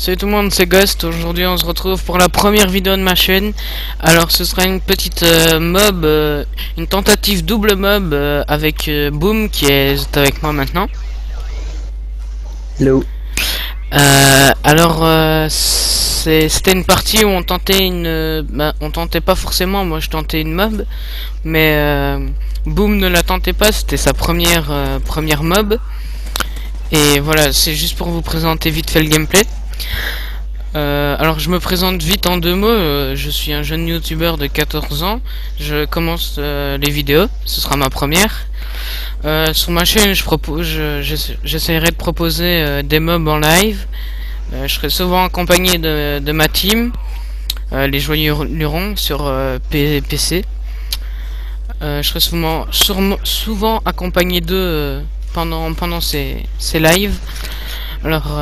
Salut tout le monde, c'est Ghost. Aujourd'hui on se retrouve pour la première vidéo de ma chaîne. Alors ce sera une petite mob, une tentative double mob avec Boom qui est avec moi maintenant. Hello. C'était une partie où on tentait on tentait pas forcément, moi je tentais une mob, mais Boom ne la tentait pas, c'était sa première mob. Et voilà, c'est juste pour vous présenter vite fait le gameplay. Alors je me présente vite en deux mots, je suis un jeune youtubeur de 14 ans, je commence les vidéos, ce sera ma première. Sur ma chaîne j'essaierai de proposer des mobs en live, je serai souvent accompagné de ma team, les Joyeux Lurons sur PC. Je serai souvent accompagné d'eux pendant ces lives. Alors,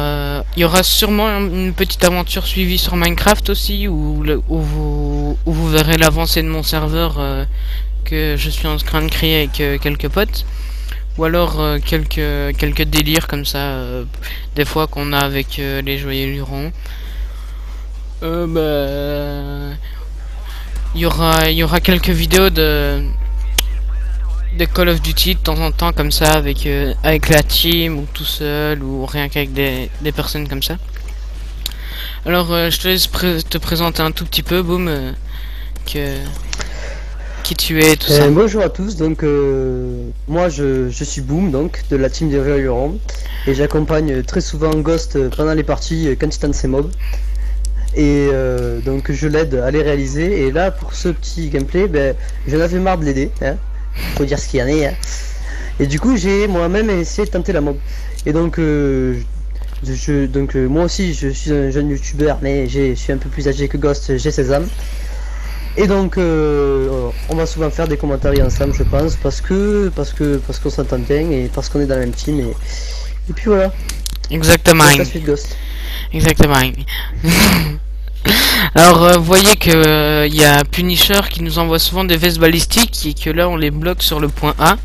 il y aura sûrement une petite aventure suivie sur Minecraft aussi, où vous verrez l'avancée de mon serveur que je suis en train de créer avec quelques potes. Ou alors quelques délires comme ça, des fois qu'on a avec les Joyeux Lurons. Il y aura quelques vidéos de Call of Duty de temps en temps comme ça avec la team ou tout seul ou rien qu'avec des personnes comme ça. Alors je te laisse te présenter un tout petit peu, Boom, qui tu es, tout ça. Bonjour à tous, donc moi je suis Boom, donc de la team des Joyeux et j'accompagne très souvent Ghost pendant les parties quand il tente ses mobs. Et donc je l'aide à les réaliser, et là pour ce petit gameplay, j'en avais marre de l'aider, hein. Faut dire ce qu'il y en a, hein. Et du coup j'ai moi-même essayé de tenter la mob. Et donc moi aussi je suis un jeune youtubeur, mais je suis un peu plus âgé que Ghost, j'ai 16 ans. Et donc on va souvent faire des commentaires ensemble, je pense, parce qu'on s'entend bien et parce qu'on est dans la même team, et puis voilà. Exactement. La suite, Ghost. Exactement. Alors vous voyez que il y a Punisher qui nous envoie souvent des vestes balistiques et que là on les bloque sur le point A.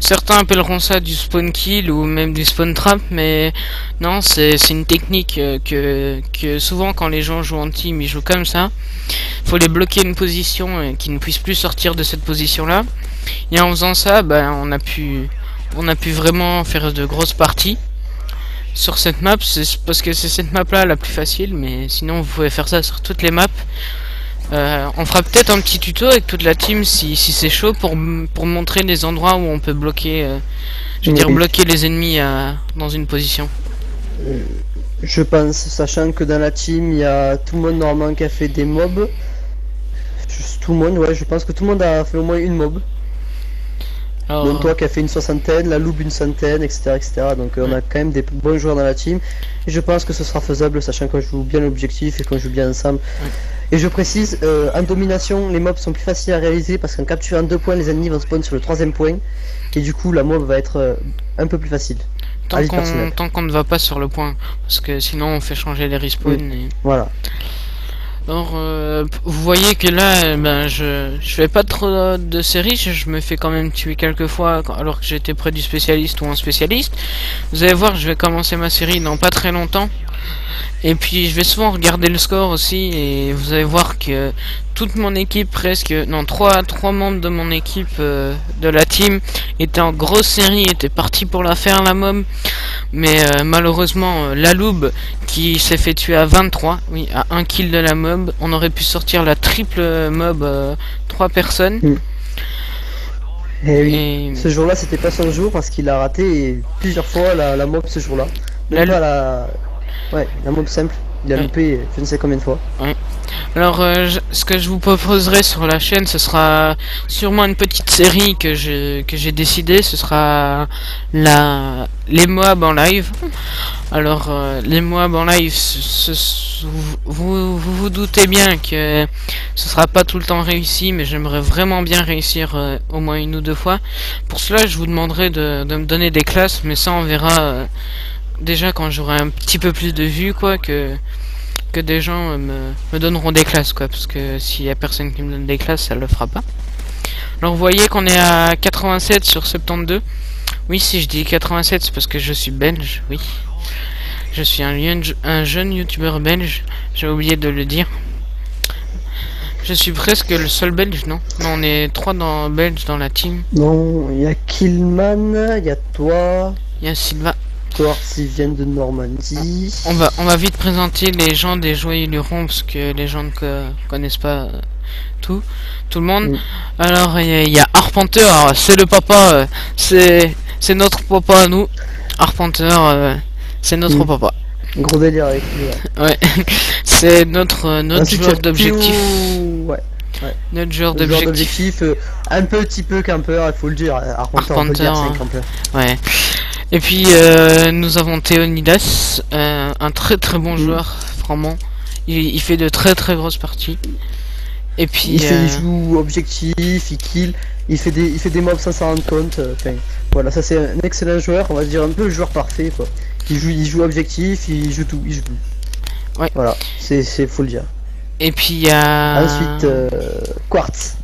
Certains appelleront ça du spawn kill ou même du spawn trap, mais non, c'est une technique que souvent quand les gens jouent en team, ils jouent comme ça. Faut les bloquer une position et qu'ils ne puissent plus sortir de cette position là. Et en faisant ça, on a pu vraiment faire de grosses parties sur cette map. C'est parce que c'est cette map là la plus facile, mais sinon vous pouvez faire ça sur toutes les maps. On fera peut-être un petit tuto avec toute la team si c'est chaud pour montrer des endroits où on peut bloquer bloquer les ennemis dans une position. Je pense, sachant que dans la team il y a tout le monde normalement qui a fait des mobs. Tout le monde, ouais, je pense que tout le monde a fait au moins une mob. Alors, donc toi qui a fait une soixantaine, la Loup une centaine, etc. Donc on a quand même des bons joueurs dans la team. Et je pense que ce sera faisable, sachant qu'on joue bien l'objectif et qu'on joue bien ensemble. Et je précise, en domination, les mobs sont plus faciles à réaliser parce qu'en capturant 2 points, les ennemis vont spawn sur le 3e point. Et du coup, la mob va être un peu plus facile. Tant qu'on ne va pas sur le point, parce que sinon on fait changer les respawns. Et... Voilà. Alors, vous voyez que là, je fais pas trop de séries, je me fais quand même tuer quelques fois alors que j'étais près du spécialiste ou un spécialiste. Vous allez voir, je vais commencer ma série dans pas très longtemps. Et puis je vais souvent regarder le score aussi, et vous allez voir que toute mon équipe, trois membres de mon équipe de la team étaient en grosse série, étaient partis pour la faire la mob. Mais malheureusement la Loup qui s'est fait tuer à 23, oui, à 1 kill de la mob. On aurait pu sortir la triple mob 3 personnes. Et oui, ce jour là c'était pas son jour parce qu'il a raté plusieurs fois la mob ce jour là. La mob simple, il a loupé je ne sais combien de fois. Ouais. Alors ce que je vous proposerai sur la chaîne, ce sera sûrement une petite série que j'ai décidé, ce sera les mobs en live. Alors les mobs en live, vous doutez bien que ce sera pas tout le temps réussi, mais j'aimerais vraiment bien réussir au moins 1 ou 2 fois. Pour cela je vous demanderai de me donner des classes, mais ça on verra déjà quand j'aurai un petit peu plus de vues, quoi, que des gens me donneront des classes, quoi, parce que s'il y a personne qui me donne des classes, ça le fera pas. Alors vous voyez qu'on est à 87 sur 72. Oui, si je dis 87, c'est parce que je suis belge, oui. Je suis un jeune youtubeur belge, j'ai oublié de le dire. Je suis presque le seul belge, non? Non, on est 3 belges dans la team. Non, il y a Killman, il y a toi. Il y a Sylvain. S'ils viennent de Normandie. On va vite présenter les gens des Joyeux Lurons parce que les gens ne connaissent pas tout le monde. Alors il y a Arpenteur, c'est le papa, c'est notre papa à nous. Arpenteur, c'est notre papa. Gros délire avec lui. Ouais, c'est notre joueur d'objectif. Ouais. Notre joueur d'objectif, un petit peu campeur, il faut le dire. Arpenteur, on peut dire, c'est un campeur. Ouais. Et puis nous avons Théonidas, un très bon joueur, vraiment. Il fait de très grosses parties. Et puis il joue objectif, il kill, il fait des mobs sans s'en rendre compte. Voilà, ça c'est un excellent joueur, on va dire un peu le joueur parfait quoi. Il joue objectif, il joue tout, il joue. Ouais. Voilà, c'est faut le dire. Et puis il y a ensuite Quartz.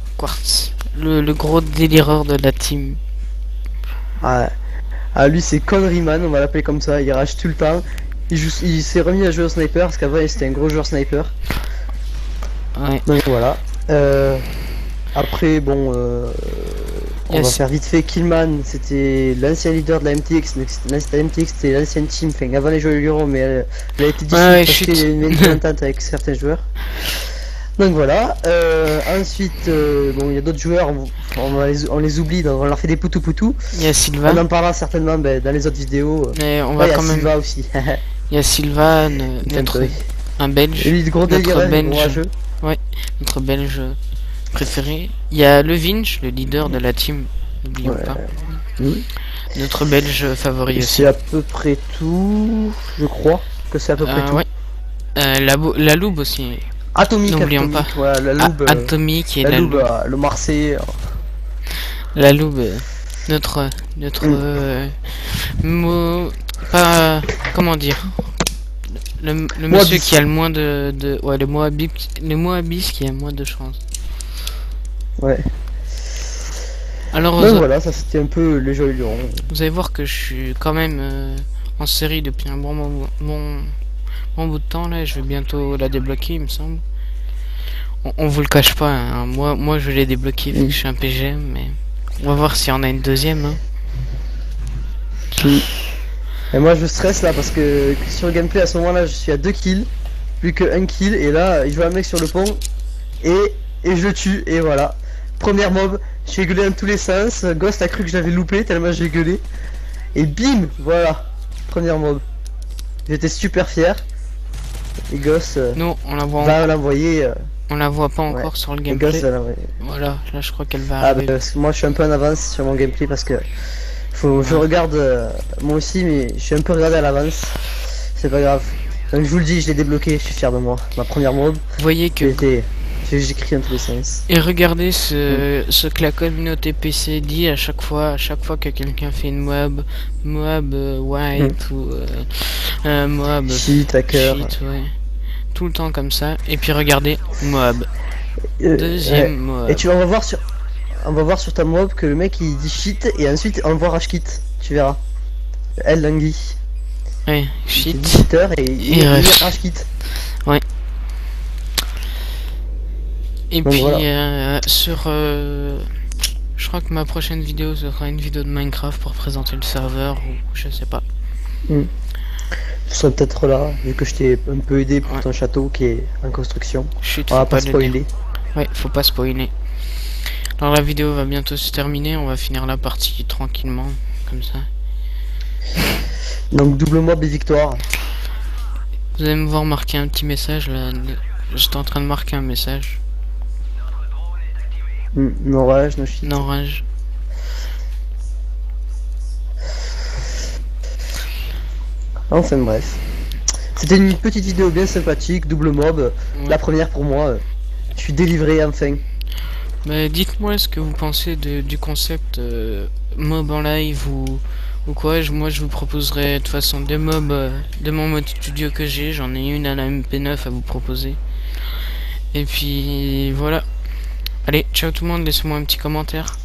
Le gros délireur de la team. Ah lui c'est Conneryman, on va l'appeler comme ça, il rage tout le temps. Il s'est remis à jouer au sniper parce qu'avant c'était un gros joueur sniper. Ouais. Donc voilà. Après bon on va faire vite fait. Killman c'était l'ancien leader de la MTX. La MTX c'était l'ancienne team, enfin avant les Joyeux Lurons, mais elle a été dissoute parce qu'il y a une entente avec certains joueurs. Donc voilà. Ensuite bon il y a d'autres joueurs, on les oublie, donc on leur fait des poutou. Il y a Sylvain. On en parlera certainement dans les autres vidéos. Mais on va quand même. Sylvain aussi. Il y a Sylvain, un belge. Et lui, gros délire, belge. Ouais, notre belge préféré. Il y a Levinch, le leader de la team, n'oublions pas. Notre belge favori aussi. C'est à peu près tout, je crois que c'est à peu près tout. Ouais. La Loup aussi. Atomique, n'oublions pas. Ouais, la Loup. Atomique et la Loup. Le Marseille. La Loup, notre comment dire. Le monsieur qui a le moins ouais, le Moabis qui a moins de chance. Ouais. Alors voilà, ça c'était un peu les Joyeux Lurons. Vous allez voir que je suis quand même en série depuis un bon bout de temps là. Je vais bientôt la débloquer, il me semble. On vous le cache pas, hein. Moi je l'ai débloqué vu que je suis un PGM, mais on va voir si on a une deuxième. Hein. Et moi je stresse là parce que sur le gameplay à ce moment là je suis à 2 kills, plus que 1 kill, et là il joue un mec sur le pont et je le tue, et voilà. Première mob, j'ai gueulé dans tous les sens, Ghost a cru que je l'avais loupé tellement j'ai gueulé. Et bim, voilà, première mob. J'étais super fier. Et Ghost non, on la voit va l'envoyer. On la voit pas encore sur le gameplay. Voilà, là je crois qu'elle va arriver. Parce que moi je suis un peu en avance sur mon gameplay parce que je regarde moi aussi, mais je suis un peu regardé à l'avance. C'est pas grave. Donc je vous le dis, je l'ai débloqué, je suis fier de moi. Ma première mob. Vous voyez que j'écris dans tous les sens. Et regardez ce que la communauté PC dit à chaque fois que quelqu'un fait une mob white ou mob shit, hacker. Ouais. Tout le temps comme ça. Et puis regardez, mob. Deuxième mob. Et on va voir sur ta mob que le mec il dit shit et ensuite on voit rage quit. Tu verras. Elle Langui. Ouais, shit. Et il rage quit. Ouais. Et donc puis voilà. Je crois que ma prochaine vidéo sera une vidéo de Minecraft pour présenter le serveur ou je sais pas. Je serai peut-être là vu que je t'ai un peu aidé pour ton château qui est en construction. Chut, on va pas spoiler. Ouais, faut pas spoiler. Alors la vidéo va bientôt se terminer, on va finir la partie tranquillement, comme ça. Donc double mob et victoire. Vous allez me voir marquer un petit message là. J'étais en train de marquer un message. No rage, no shit. No rage. Enfin bref. C'était une petite vidéo bien sympathique, double mob. La première pour moi. Je suis délivré enfin. Mais dites-moi ce que vous pensez du concept mob en live ou quoi. Moi je vous proposerai de toute façon des mobs de mon mode studio que j'ai. J'en ai une à la MP9 à vous proposer. Et puis voilà. Allez, ciao tout le monde, laissez-moi un petit commentaire.